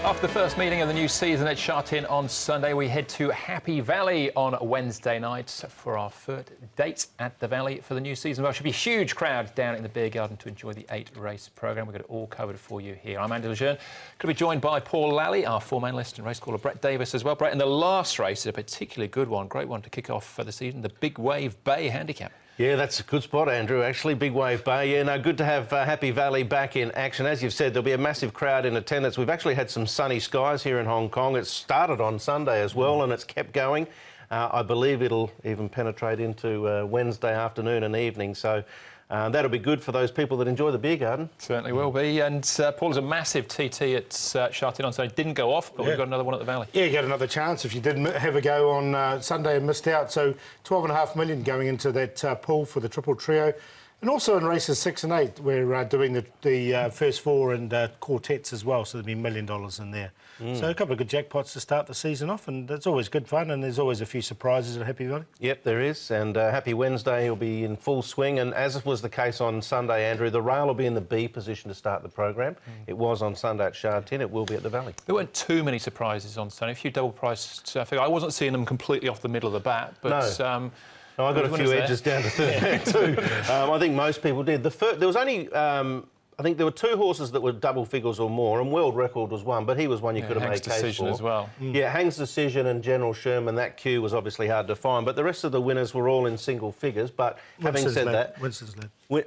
After the first meeting of the new season at Sha Tin on Sunday, we head to Happy Valley on Wednesday night for our third date at the Valley for the new season. Well, it should be a huge crowd down in the beer garden to enjoy the 8-race programme. We've got it all covered for you here. I'm Andy Lejeune. Could be joined by Paul Lally, our form analyst and race caller Brett Davis as well. Brett, in the last race is a particularly good one, great one to kick off for the season, the Big Wave Bay Handicap. Yeah, that's a good spot, Andrew, actually. Big Wave Bay. Yeah, no, good to have Happy Valley back in action. As you've said, there'll be a massive crowd in attendance. We've actually had some sunny skies here in Hong Kong. It started on Sunday as well, and it's kept going. I believe it'll even penetrate into Wednesday afternoon and evening. So that'll be good for those people that enjoy the beer garden. Certainly will be. And Paul, is a massive TT at Sha Tin on Sunday. Didn't go off, but we've got another one at the Valley. Yeah, you get another chance if you did have a go on Sunday and missed out. So 12.5 million going into that pool for the Triple Trio. And also in races 6 and 8, we're doing the first four and quartets as well, so there'll be $1 million in there. So a couple of good jackpots to start the season off, and it's always good fun, and there's always a few surprises at Happy Valley. Yep, there is, and Happy Wednesday will be in full swing, and as was the case on Sunday, Andrew, the rail will be in the B position to start the program. It was on Sunday at Sha Tin, it will be at the Valley. There weren't too many surprises on Sunday, a few double-priced figures. I wasn't seeing them completely off the middle of the bat, but... No. No, I got a few edges down to third too. I think most people did. There was only, I think there were 2 horses that were double figures or more, and World Record was one, but he was one you could have made case Decision for. as well. Yeah, Hang's Decision and General Sherman, that queue was obviously hard to find, but the rest of the winners were all in single figures. But having said that, Winston's led.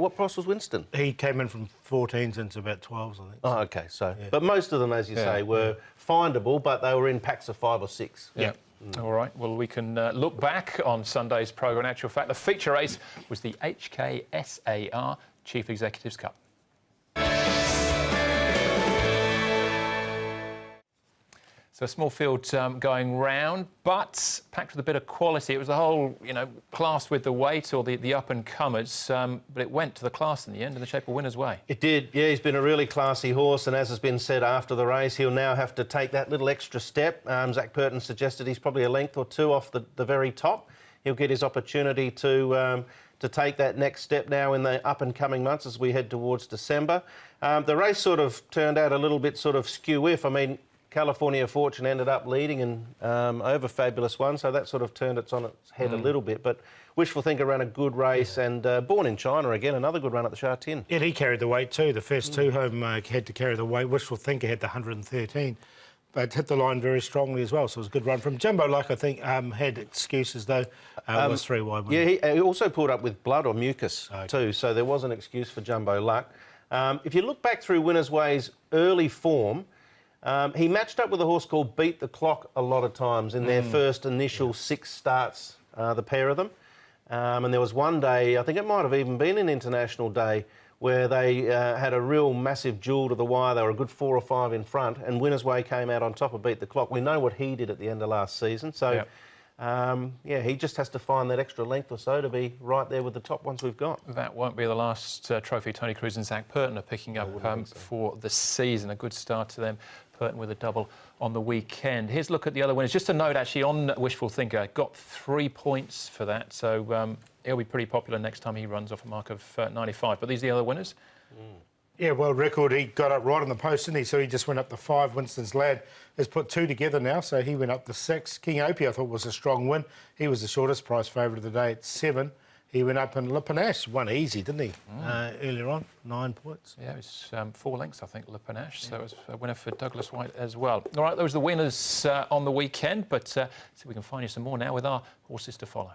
What price was Winston? He came in from 14s into about 12s, I think. Oh, OK, so... Yeah. But most of them, as you say, were findable, but they were in packs of 5 or 6. Yeah. All right, well, we can look back on Sunday's programme. In actual fact, the feature race was the HKSAR Chief Executives Cup. So a small field going round, but packed with a bit of quality. It was the whole, class with the weight or the up-and-comers, but it went to the class in the end in the shape of Winner's Way. It did, yeah. He's been a really classy horse, and as has been said after the race, he'll now have to take that little extra step. Zach Purton suggested he's probably a length or 2 off the very top. He'll get his opportunity to take that next step now in the up-and-coming months as we head towards December. The race sort of turned out a little bit sort of skew-if. I mean, California Fortune ended up leading and over Fabulous One, so that sort of turned it on its head a little bit. But Wishful Thinker ran a good race, and Born in China again, another good run at the Sha Tin. Yeah, he carried the weight too. The first 2 home had to carry the weight. Wishful Thinker had the 113, but hit the line very strongly as well, so it was a good run from Jumbo Luck. I think had excuses though. Was 3 wide. Yeah, he also pulled up with blood or mucus too, so there was an excuse for Jumbo Luck. If you look back through Winner's Way's early form, he matched up with a horse called Beat the Clock a lot of times in their first initial 6 starts, the pair of them. And there was one day, I think it might have even been an international day, where they had a real massive duel to the wire. They were a good 4 or 5 in front, and Winner's Way came out on top of Beat the Clock. We know what he did at the end of last season, so... yeah, he just has to find that extra length or so to be right there with the top ones we've got. That won't be the last trophy Tony Cruz and Zach Purton are picking up for the season. A good start to them. Purton with a double on the weekend. Here's a look at the other winners. Just a note, actually, on Wishful Thinker. Got 3 points for that, so he'll be pretty popular next time he runs off a mark of 95. But these are the other winners. Yeah, World Record, he got up right on the post, didn't he? So he just went up to 5. Winston's Lad has put 2 together now, so he went up to 6. King Opie, I thought, was a strong win. He was the shortest price favourite of the day at 7. He went up, and Lipanash won easy, didn't he, earlier on? 9 points. Yeah, it was 4 lengths, I think, Lipanash, so it was a winner for Douglas White as well. All right, those are the winners on the weekend, but see if we can find you some more now with our horses to follow.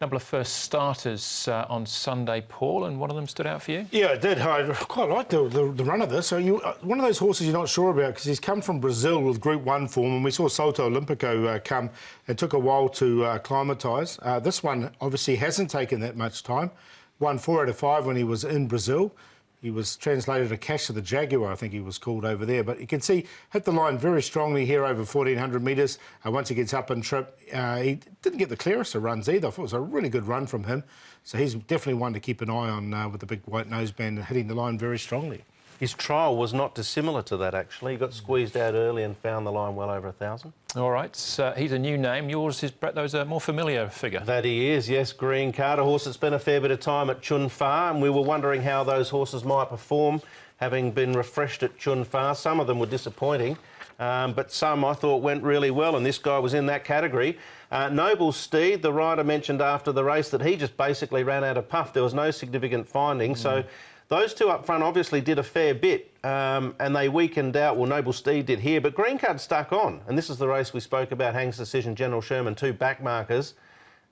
Couple of first starters on Sunday, Paul, and one of them stood out for you? Yeah, it did. I quite liked the run of this. So one of those horses you're not sure about because he's come from Brazil with Group 1 form, and we saw Salto Olympico come. It took a while to acclimatise. This one obviously hasn't taken that much time. Won 4 out of 5 when he was in Brazil. He was translated to Cash of the Jaguar, I think he was called over there. But you can see, hit the line very strongly here over 1,400 metres. Once he gets up and trip, he didn't get the clearest of runs either. I thought it was a really good run from him. So he's definitely one to keep an eye on with the big white noseband and hitting the line very strongly. His trial was not dissimilar to that, actually. He got squeezed out early and found the line well over 1,000. All right, so he's a new name. Yours is, Brett, those a more familiar figure. That he is, yes. Green Card, a horse that spent a fair bit of time at Chun Fa, and we were wondering how those horses might perform, having been refreshed at Chun Fa. Some of them were disappointing, but some I thought went really well, and this guy was in that category. Noble Steed, the rider mentioned after the race that he just basically ran out of puff. There was no significant finding, so those two up front obviously did a fair bit, and they weakened out. Well, Noble Steed did here, but Green Card stuck on, and this is the race we spoke about, Hang's Decision, General Sherman, 2 back markers,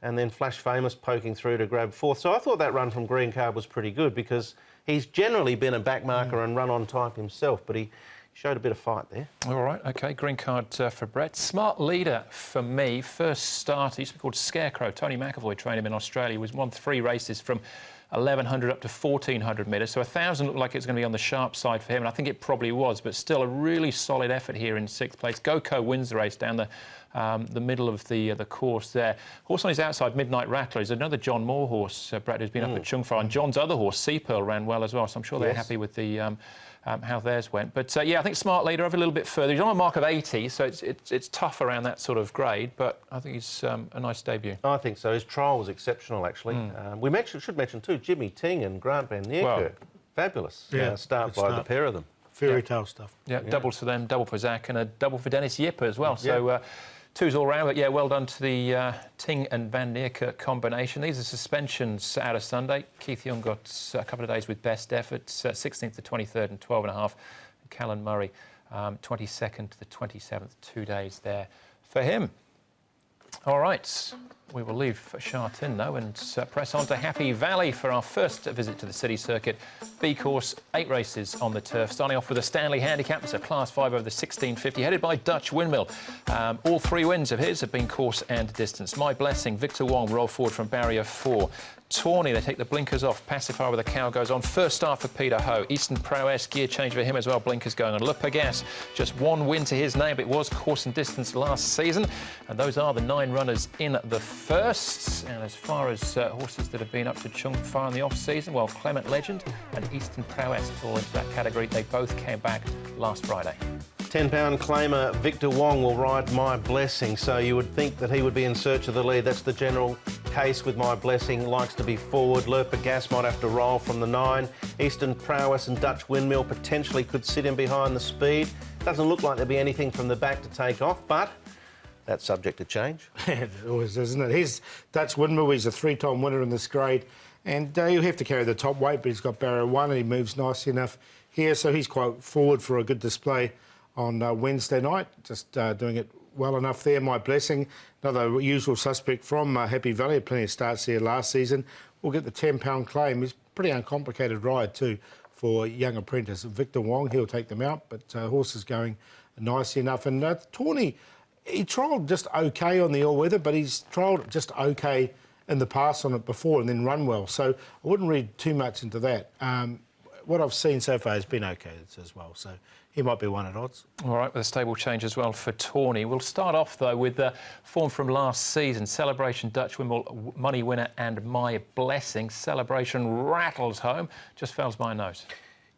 and then Flash Famous poking through to grab 4th. So I thought that run from Green Card was pretty good, because he's generally been a back marker and run on type himself, but he showed a bit of fight there. All right, OK, Green Card for Brett. Smart Leader for me. First start, he used to be called Scarecrow. Tony McAvoy trained him in Australia. He won 3 races from 1,100 up to 1,400 metres. So 1,000 looked like it was going to be on the sharp side for him, and I think it probably was, but still a really solid effort here in 6th place. Goko wins the race down the middle of the course there. Horse on his outside, Midnight Rattler, is another John Moore horse, Brett, who's been up at Chung Fa, and John's other horse, Sea Pearl, ran well as well, so I'm sure they're happy with the how theirs went. But yeah, I think Smart Leader over a little bit further. He's on a mark of 80, so it's tough around that sort of grade, but I think he's a nice debut. I think so. His trial was exceptional, actually. We should mention too, Jimmy Ting and Grant Van Nierkerk. Fabulous start by the pair of them. Fairy tale stuff. Yeah, doubles for them, double for Zach, and a double for Dennis Yipper as well. So 2s all round, but yeah, well done to the Ting and Van Nierkerk combination. These are suspensions out of Sunday. Keith Young got a couple of days with best efforts, 16th to 23rd and 12.5. And Callan Murray, 22nd to the 27th, 2 days there for him. All right, we will leave Sha Tin though and press on to Happy Valley for our first visit to the city circuit. B course, 8 races on the turf, starting off with a Stanley Handicap. It's a Class 5 over the 1650, headed by Dutch Windmill. All 3 wins of his have been course and distance. My Blessing, Victor Wong roll forward from barrier 4. Tawny, they take the blinkers off. Pacifier with the cow goes on. First start for Peter Ho. Eastern Prowess, gear change for him as well. Blinkers going on. Le Pegas, just 1 win to his name. It was course and distance last season. And those are the 9 runners in the first. And as far as horses that have been up to Chung Fa in the off-season, well, Clement Legend and Eastern Prowess fall into that category. They both came back last Friday. £10 claimer Victor Wong will ride My Blessing, so you would think that he would be in search of the lead. That's the general case with My Blessing. Likes to be forward. Lerper Gas might have to roll from the 9. Eastern Prowess and Dutch Windmill potentially could sit in behind the speed. Doesn't look like there'll be anything from the back to take off, but that's subject to change. It always is, isn't it? Here's Dutch Windmill. He's a 3-time winner in this grade, and he'll have to carry the top weight, but he's got barrier 1 and he moves nicely enough here, so he's quite forward for a good display on Wednesday night, just doing it well enough there. My Blessing, another usual suspect from Happy Valley, had plenty of starts there last season. We'll get the £10 claim. It's a pretty uncomplicated ride too for young apprentice Victor Wong. He'll take them out, but horse is going nicely enough. And Tawny, he trialled just OK on the all-weather, but he's trialled just OK in the past on it before and then run well. So I wouldn't read too much into that. What I've seen so far has been OK as well, so he might be one at odds. All right, with a stable change as well for Tawny. We'll start off, though, with the form from last season. Celebration, Dutch Windmill, Money Winner and My Blessing. Celebration rattles home, just fails by a nose.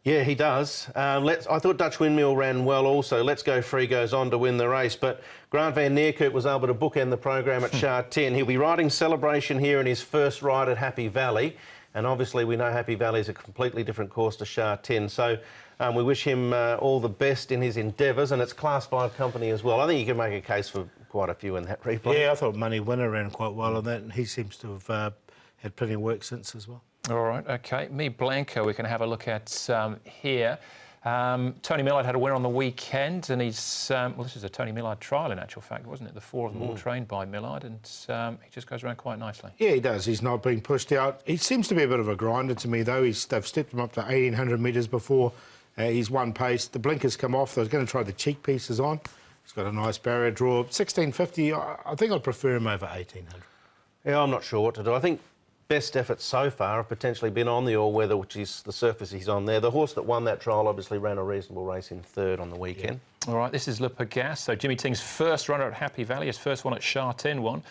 Yeah, he does. I thought Dutch Windmill ran well also. Let's Go Free goes on to win the race, but Grant Van Nierkerk was able to bookend the program at Sha Tin. He'll be riding Celebration here in his first ride at Happy Valley, and obviously we know Happy Valley is a completely different course to Sha Tin, so we wish him all the best in his endeavours, and it's Class 5 company as well. I think you can make a case for quite a few in that replay. Yeah, I thought Money Winner ran quite well on that, and he seems to have had plenty of work since as well. All right, OK. Me Blanco, we can have a look at here. Tony Millard had a winner on the weekend, and he's... well, this is a Tony Millard trial, in actual fact, wasn't it? The 4 of them all trained by Millard, and he just goes around quite nicely. Yeah, he does. He's not being pushed out. He seems to be a bit of a grinder to me, though. They've stepped him up to 1,800 metres before. He's won pace. The blinkers come off. They're going to try the cheek pieces on. He's got a nice barrier draw. 1650, I think I'd prefer him over 1,800. Yeah, I'm not sure what to do. I think best efforts so far have potentially been on the all-weather, which is the surface he's on there. The horse that won that trial obviously ran a reasonable race in 3rd on the weekend. Yeah. All right, this is Le Pegas. So Jimmy Ting's first runner at Happy Valley, his first one at Sha Tin won.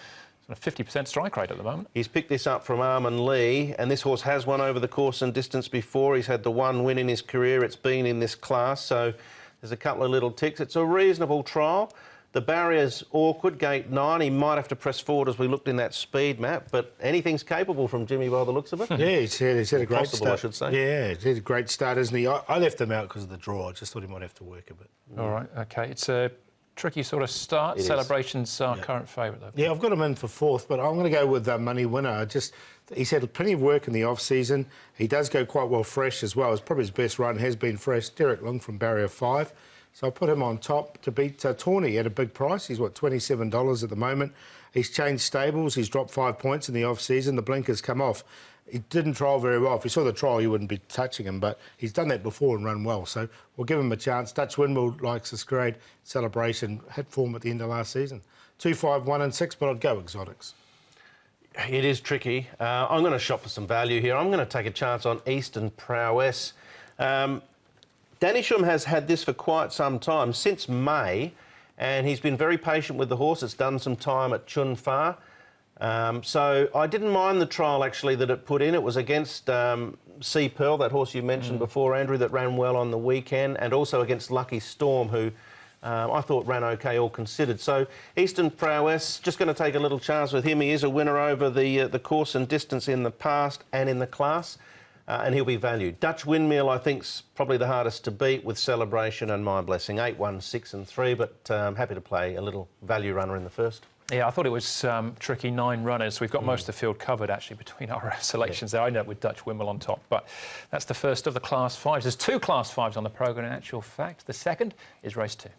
Sort of 50% strike rate at the moment. He's picked this up from Armin Lee, and this horse has won over the course and distance before. He's had the one win in his career. It's been in this class, so there's a couple of little ticks. It's a reasonable trial. The barrier's awkward, gate 9. He might have to press forward as we looked in that speed map, but anything's capable from Jimmy by the looks of it. Yeah, he's had a great start. I should say. Yeah, he's had a great start, isn't he? I left him out because of the draw. I just thought he might have to work a bit. All right, OK. It's a tricky sort of start. Celebration's our current favourite, though. Yeah, I've got him in for 4th, but I'm going to go with Money Winner. He's had plenty of work in the off-season. He does go quite well fresh as well. It's probably his best run has been fresh. Derek Long from barrier 5. So I put him on top to beat Tawny at a big price. He's, $27 at the moment. He's changed stables. He's dropped 5 points in the off-season. The blinkers come off. He didn't trial very well. If you saw the trial, you wouldn't be touching him, but he's done that before and run well. So we'll give him a chance. Dutch Windmill likes this grade. Celebration hit form at the end of last season. 2, 5, 1 and 6, but I'd go exotics. It is tricky. I'm going to shop for some value here. I'm going to take a chance on Eastern Prowess. Danisham has had this for quite some time, since May, and he's been very patient with the horse. It's done some time at Chun Fa. So I didn't mind the trial, actually, that it put in. It was against Sea Pearl, that horse you mentioned before, Andrew, that ran well on the weekend, and also against Lucky Storm, who I thought ran OK, all considered. So Eastern Prowess, just going to take a little chance with him. He is a winner over the course and distance in the past and in the class. And he'll be valued. Dutch Windmill, I think, is probably the hardest to beat with Celebration and My Blessing. 8, 1, 6 and 3, but happy to play a little value runner in the first. Yeah, I thought it was tricky, 9 runners. We've got most of the field covered, actually, between our selections there. I ended up with Dutch Windmill on top, but that's the first of the Class 5s. There's 2 Class 5s on the programme, in actual fact. The second is race 2.